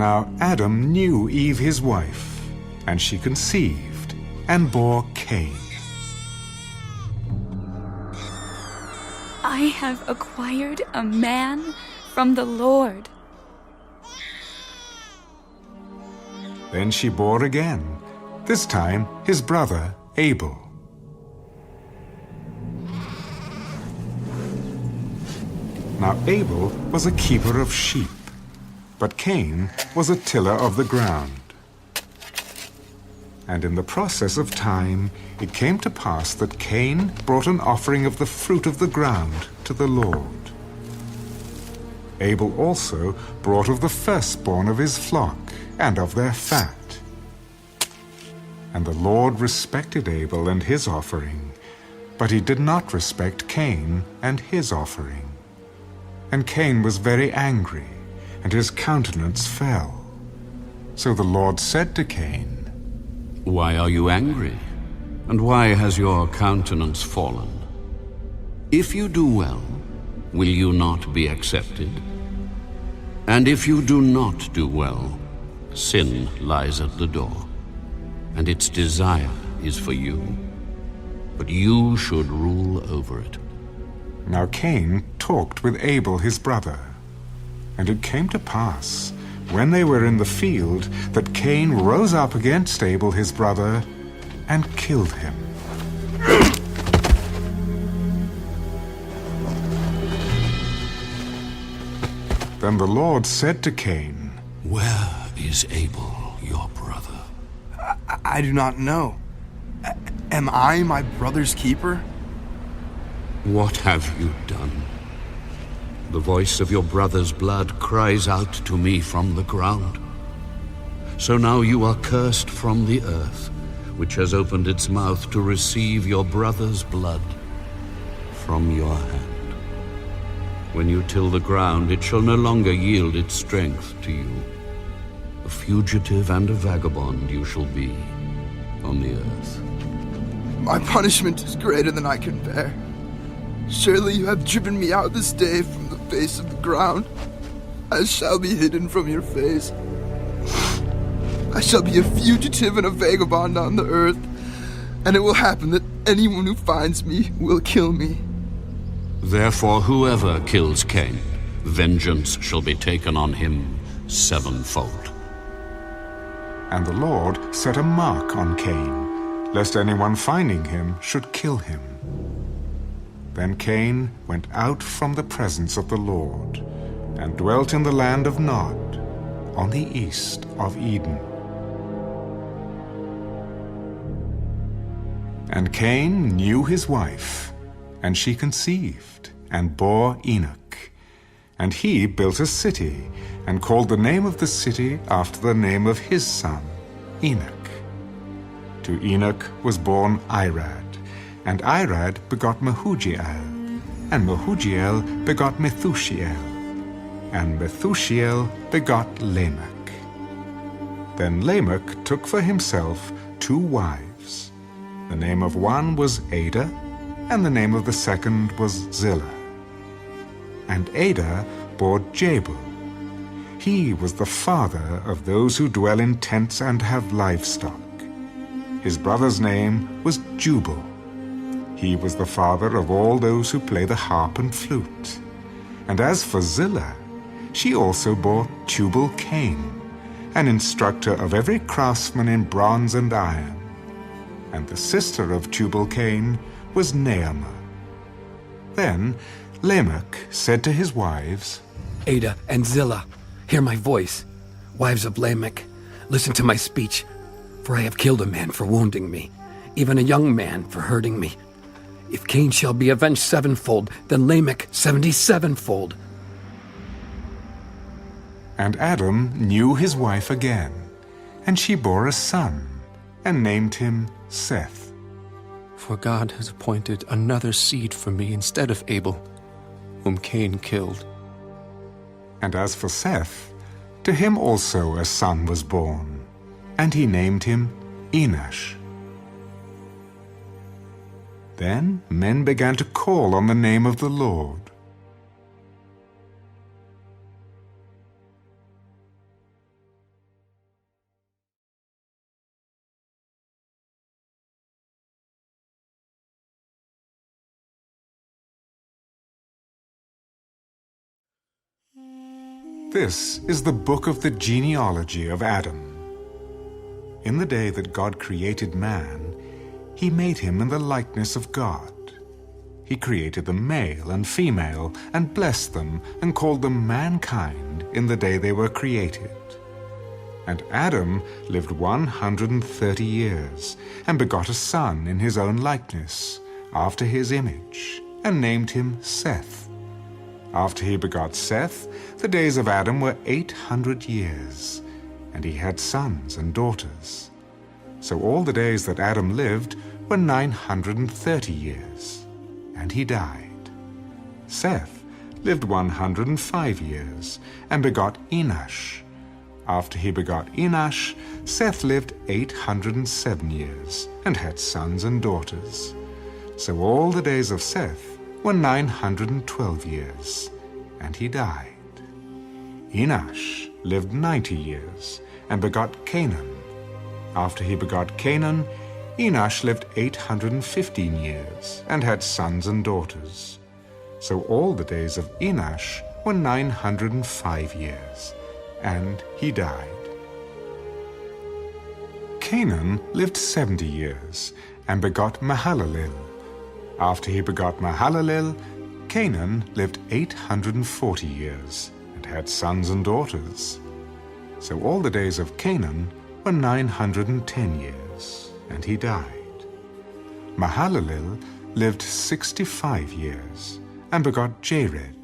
Now Adam knew Eve his wife, and she conceived and bore Cain. I have acquired a man from the Lord. Then she bore again, this time his brother Abel. Now Abel was a keeper of sheep, but Cain was a tiller of the ground. And in the process of time, it came to pass that Cain brought an offering of the fruit of the ground to the Lord. Abel also brought of the firstborn of his flock and of their fat. And the Lord respected Abel and his offering, but he did not respect Cain and his offering. And Cain was very angry, and his countenance fell. So the Lord said to Cain, "Why are you angry? And why has your countenance fallen? If you do well, will you not be accepted? And if you do not do well, sin lies at the door, and its desire is for you, but you should rule over it." Now Cain talked with Abel his brother. And it came to pass, when they were in the field, that Cain rose up against Abel his brother and killed him. Then the Lord said to Cain, "Where is Abel, your brother?" I do not know. Am I my brother's keeper? What have you done? The voice of your brother's blood cries out to me from the ground. So now you are cursed from the earth, which has opened its mouth to receive your brother's blood from your hand. When you till the ground, it shall no longer yield its strength to you. A fugitive and a vagabond you shall be on the earth. My punishment is greater than I can bear. Surely you have driven me out this day from the face of the ground. I shall be hidden from your face. I shall be a fugitive and a vagabond on the earth, and it will happen that anyone who finds me will kill me. Therefore, whoever kills Cain, vengeance shall be taken on him sevenfold. And the Lord set a mark on Cain, lest anyone finding him should kill him. Then Cain went out from the presence of the Lord, and dwelt in the land of Nod, on the east of Eden. And Cain knew his wife, and she conceived, and bore Enoch. And he built a city, and called the name of the city after the name of his son, Enoch. To Enoch was born Irad, and Irad begot Mehujael, and Mehujael begot Methushael, and Methushael begot Lamech. Then Lamech took for himself 2 wives. The name of one was Adah, and the name of the second was Zillah. And Adah bore Jabal. He was the father of those who dwell in tents and have livestock. His brother's name was Jubal. He was the father of all those who play the harp and flute. And as for Zillah, she also bore Tubal-Cain, an instructor of every craftsman in bronze and iron. And the sister of Tubal-Cain was Naamah. Then Lamech said to his wives, "Adah and Zillah, hear my voice. Wives of Lamech, listen to my speech, for I have killed a man for wounding me, even a young man for hurting me. If Cain shall be avenged 7-fold, then Lamech 77-fold. And Adam knew his wife again, and she bore a son, and named him Seth. For God has appointed another seed for me instead of Abel, whom Cain killed. And as for Seth, to him also a son was born, and he named him Enosh. Then men began to call on the name of the Lord. This is the book of the genealogy of Adam. In the day that God created man, he made him in the likeness of God. He created them male and female, and blessed them, and called them mankind in the day they were created. And Adam lived 130 years, and begot a son in his own likeness, after his image, and named him Seth. After he begot Seth, the days of Adam were 800 years, and he had sons and daughters. So all the days that Adam lived were 930 years, and he died. Seth lived 105 years, and begot Enosh. After he begot Enosh, Seth lived 807 years, and had sons and daughters. So all the days of Seth were 912 years, and he died. Enosh lived 90 years, and begot Canaan. After he begot Canaan, Enosh lived 815 years, and had sons and daughters. So all the days of Enosh were 905 years, and he died. Canaan lived 70 years, and begot Mahalalel. After he begot Mahalalel, Canaan lived 840 years, and had sons and daughters. So all the days of Canaan were 910 years, and he died. Mahalalel lived 65 years, and begot Jared.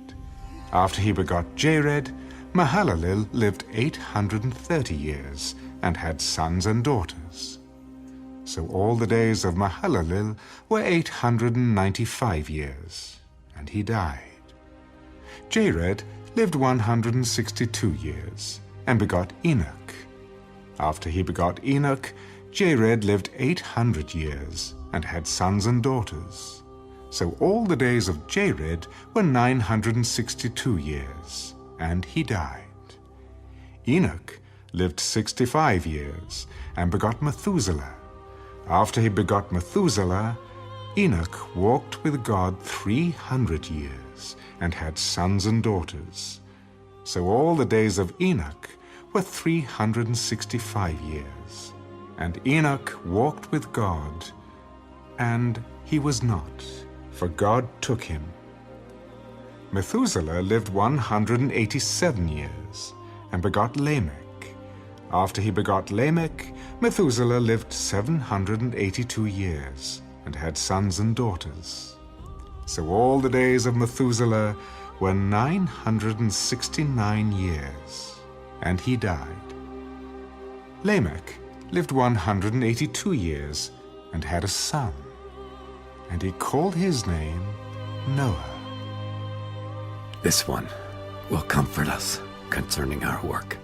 After he begot Jared, Mahalalel lived 830 years, and had sons and daughters. So all the days of Mahalalel were 895 years, and he died. Jared lived 162 years, and begot Enoch. After he begot Enoch, Jared lived 800 years, and had sons and daughters. So all the days of Jared were 962 years, and he died. Enoch lived 65 years, and begot Methuselah. After he begot Methuselah, Enoch walked with God 300 years, and had sons and daughters. So all the days of Enoch were 365 years. And Enoch walked with God, and he was not, for God took him. Methuselah lived 187 years, and begot Lamech. After he begot Lamech, Methuselah lived 782 years, and had sons and daughters. So all the days of Methuselah were 969 years, and he died. Lamech lived 182 years, and had a son, and he called his name Noah. This one will comfort us concerning our work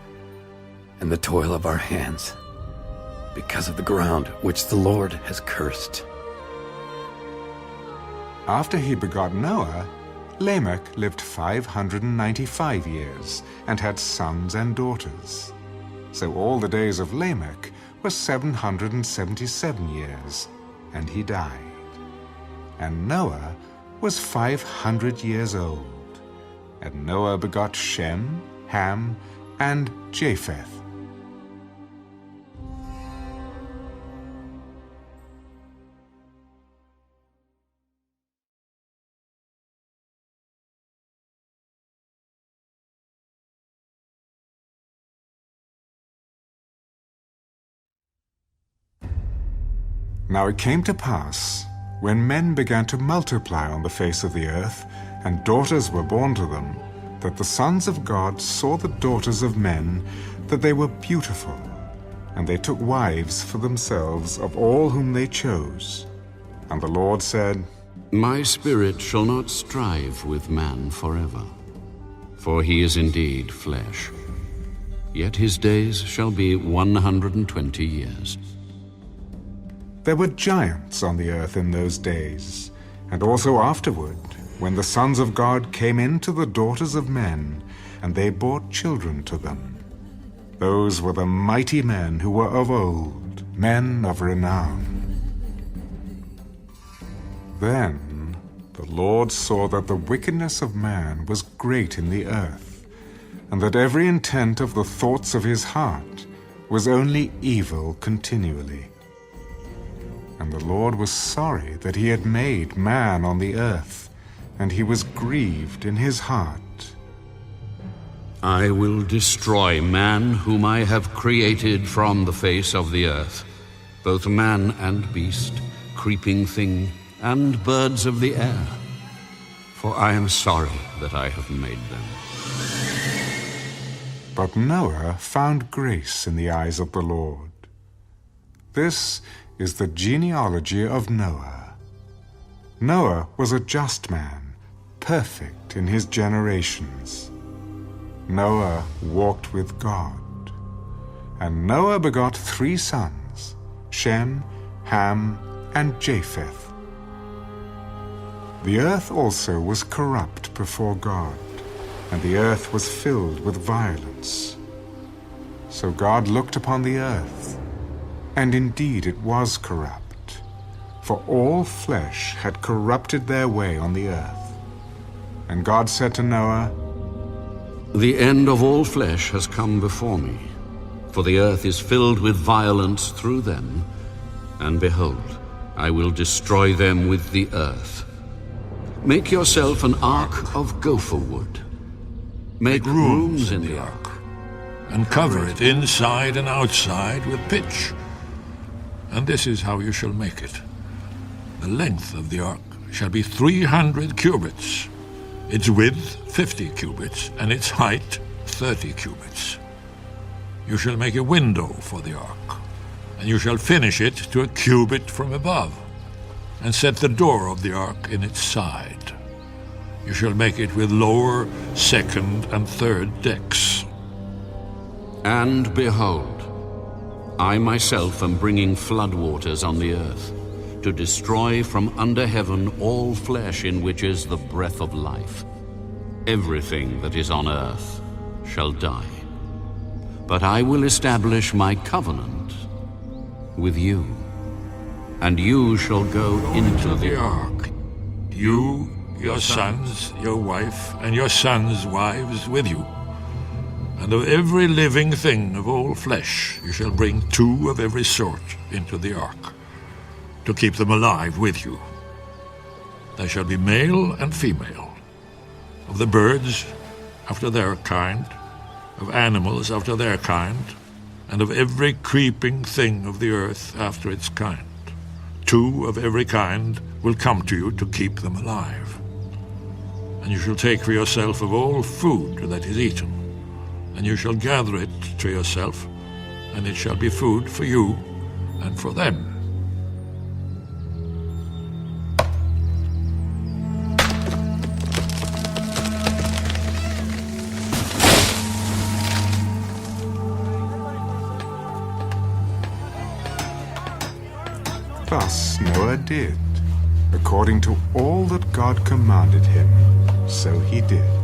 and the toil of our hands, because of the ground which the Lord has cursed. After he begot Noah, Lamech lived 595 years, and had sons and daughters. So all the days of Lamech were 777 years, and he died. And Noah was 500 years old. And Noah begot Shem, Ham, and Japheth. Now it came to pass, when men began to multiply on the face of the earth, and daughters were born to them, that the sons of God saw the daughters of men, that they were beautiful, and they took wives for themselves of all whom they chose. And the Lord said, My spirit shall not strive with man forever, for he is indeed flesh. Yet his days shall be 120 years. There were giants on the earth in those days, and also afterward, when the sons of God came in to the daughters of men, and they bore children to them. Those were the mighty men who were of old, men of renown. Then the Lord saw that the wickedness of man was great in the earth, and that every intent of the thoughts of his heart was only evil continually. And the Lord was sorry that he had made man on the earth, and he was grieved in his heart. I will destroy man whom I have created from the face of the earth, both man and beast, creeping thing, and birds of the air. For I am sorry that I have made them. But Noah found grace in the eyes of the Lord. This is the genealogy of Noah. Noah was a just man, perfect in his generations. Noah walked with God. And Noah begot 3 sons, Shem, Ham, and Japheth. The earth also was corrupt before God, and the earth was filled with violence. So God looked upon the earth, and indeed it was corrupt, for all flesh had corrupted their way on the earth. And God said to Noah, The end of all flesh has come before me, for the earth is filled with violence through them, and behold, I will destroy them with the earth. Make yourself an ark of gopher wood. Make rooms in the ark, and cover it inside and outside with pitch. And this is how you shall make it. The length of the ark shall be 300 cubits, its width 50 cubits, and its height 30 cubits. You shall make a window for the ark, and you shall finish it to a cubit from above, and set the door of the ark in its side. You shall make it with lower, second, and third decks. And behold, I myself am bringing floodwaters on the earth, to destroy from under heaven all flesh in which is the breath of life. Everything that is on earth shall die. But I will establish my covenant with you, and you shall go into the ark. You, your sons, your wife, and your sons' wives with you. And of every living thing of all flesh you shall bring 2 of every sort into the ark, to keep them alive with you. They shall be male and female, of the birds after their kind, of animals after their kind, and of every creeping thing of the earth after its kind. 2 of every kind will come to you to keep them alive. And you shall take for yourself of all food that is eaten, and you shall gather it to yourself, and it shall be food for you and for them. Thus Noah did, according to all that God commanded him, so he did.